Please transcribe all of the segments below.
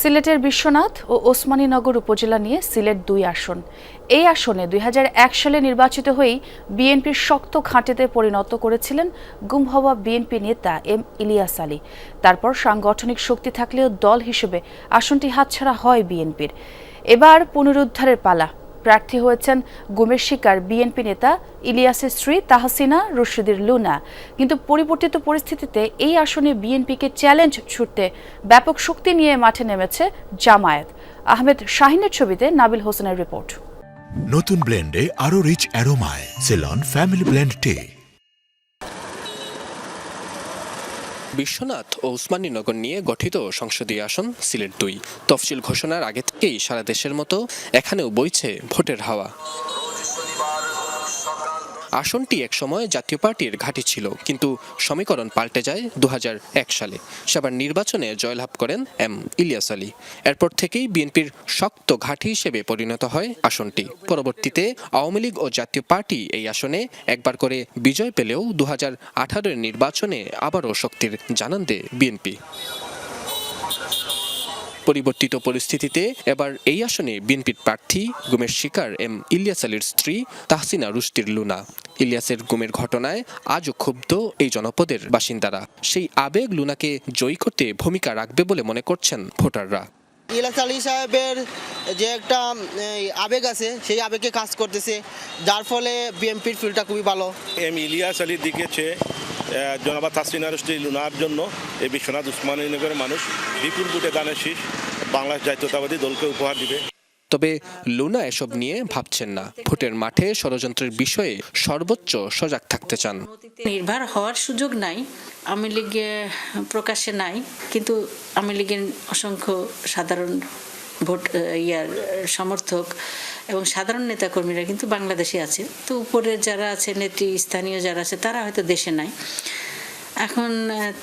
সিলেটের বিশ্বনাথ ও ওসমানীনগর উপজেলা নিয়ে সিলেট ২ আসন। এই আসনে ২০০১ সালে নির্বাচিত হয়েই বিএনপির শক্ত ঘাঁটিতে পরিণত করেছিলেন গুম হওয়া বিএনপি নেতা এম ইলিয়াস আলী। তারপর সাংগঠনিক শক্তি থাকলেও দল হিসেবে আসনটি হাতছাড়া হয় বিএনপির। এবার পুনরুদ্ধারের পালা। প্রার্থী হয়েছেন গুমের শিকার বিএনপি নেতা ইলিয়াসের স্ত্রী তাহসিনা রশিদের লুনা। কিন্তু পরিবর্তিত পরিস্থিতিতে এই আসনে বিএনপিকে চ্যালেঞ্জ ছুটতে ব্যাপক শক্তি নিয়ে মাঠে নেমেছে জামায়াত। আহমেদ শাহিনের ছবিতে নাবিল হোসেনের রিপোর্ট। নতুন ব্লেন্ডে আরো রিচ অ্যারোমায় সেলন ফ্যামিলি ব্লেন্ড টে। বিশ্বনাথ ও ওসমানীনগর নিয়ে গঠিত সংসদীয় আসন সিলেট ২। তফসিল ঘোষণার আগে থেকেই সারা দেশের মতো এখানেও বইছে ভোটের হাওয়া। আসনটি একসময় জাতীয় পার্টির ঘাঁটি ছিল, কিন্তু সমীকরণ পাল্টে যায় ২০০১ সালে। সেবার নির্বাচনে জয়লাভ করেন এম ইলিয়াস আলী। এরপর থেকেই বিএনপির শক্ত ঘাঁটি হিসেবে পরিণত হয় আসনটি। পরবর্তীতে আওয়ামী লীগ ও জাতীয় পার্টি এই আসনে একবার করে বিজয় পেলেও ২০১৮ নির্বাচনে আবারও শক্তির জানান দেয় বিএনপি। পরিবর্তিত পরিস্থিতিতে এবার এই আসনে বিএনপির প্রার্থী গুমের শিকার এম ইলিয়াস আলীর স্ত্রী তাহসিনা রশিদের লুনা। ইলিয়াসের গুমের ঘটনায় আজও ক্ষুব্ধ এই জনপদের বাসিন্দারা। সেই আবেগ লুনাকে জয়ী করতে ভূমিকা রাখবে বলে মনে করছেন ভোটাররা। ইলিয়াস আলী সাহেবের যে একটা আবেগ আছে, সেই আবেগে কাজ করতেছে, যার ফলে বিএনপির ফিল্ডটা খুবই ভালো। এম ইলিয়াস আলীর দিকে চেয়ে জনাবা তাহসিনা রশিদ লুনার জন্য এই বিশ্বনাথ ওসমানীনগরের মানুষ বিপুল ভোটে দানের শীষ বাংলাদেশ জাতীয়তাবাদী দলকে উপহার দিবে। তবে লুনা এসব নিয়ে ভাবছেন না। ভোটের মাঠে ষড়যন্ত্রের বিষয়ে সর্বোচ্চ সজাগ থাকতে চান। নির্ভর হওয়ার সুযোগ নাই, আওয়ামী লীগে প্রকাশ্যে নাই, কিন্তু আওয়ামী লীগের অসংখ্য সাধারণ ভোট সমর্থক এবং সাধারণ নেতাকর্মীরা কিন্তু বাংলাদেশে আছে। তো উপরের যারা আছে, নেতৃস্থানীয় যারা আছে, তারা হয়তো দেশে নাই। এখন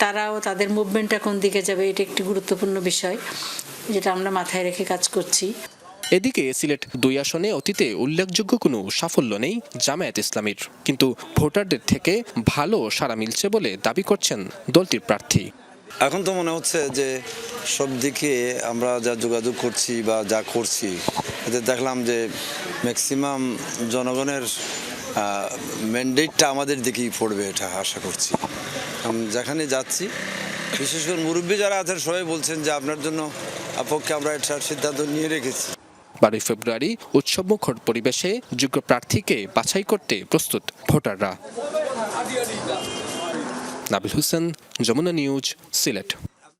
তারাও তাদের মুভমেন্টটা কোন দিকে যাবে, এটা একটি গুরুত্বপূর্ণ বিষয়, যেটা আমরা মাথায় রেখে কাজ করছি। এদিকে সিলেট ২ আসনে অতীতে উল্লেখযোগ্য কোনো সাফল্য নেই জামায়াত ইসলামীর, কিন্তু ভোটারদের থেকে ভালো সাড়া মিলছে বলে দাবি করছেন দলটির প্রার্থী। এখন তো মনে হচ্ছে যে সব দিকে আমরা যা যোগাযোগ করছি বা যা করছি, এতে দেখলাম যে ম্যাক্সিমাম জনগণের ম্যান্ডেটটা আমাদের দিকেই পড়বে, এটা আশা করছি। যেখানে যাচ্ছি, বিশেষ করে মুরব্বী যারা আছেন সবাই বলছেন যে আপনার জন্য পক্ষে আমরা এটা সিদ্ধান্ত নিয়ে রেখেছি। ১২ ফেব্রুয়ারি উৎসবমুখর পরিবেশে যোগ্য প্রার্থীকে বাছাই করতে প্রস্তুত ভোটাররা। নাবিল হোসেন, যমুনা নিউজ, সিলেট।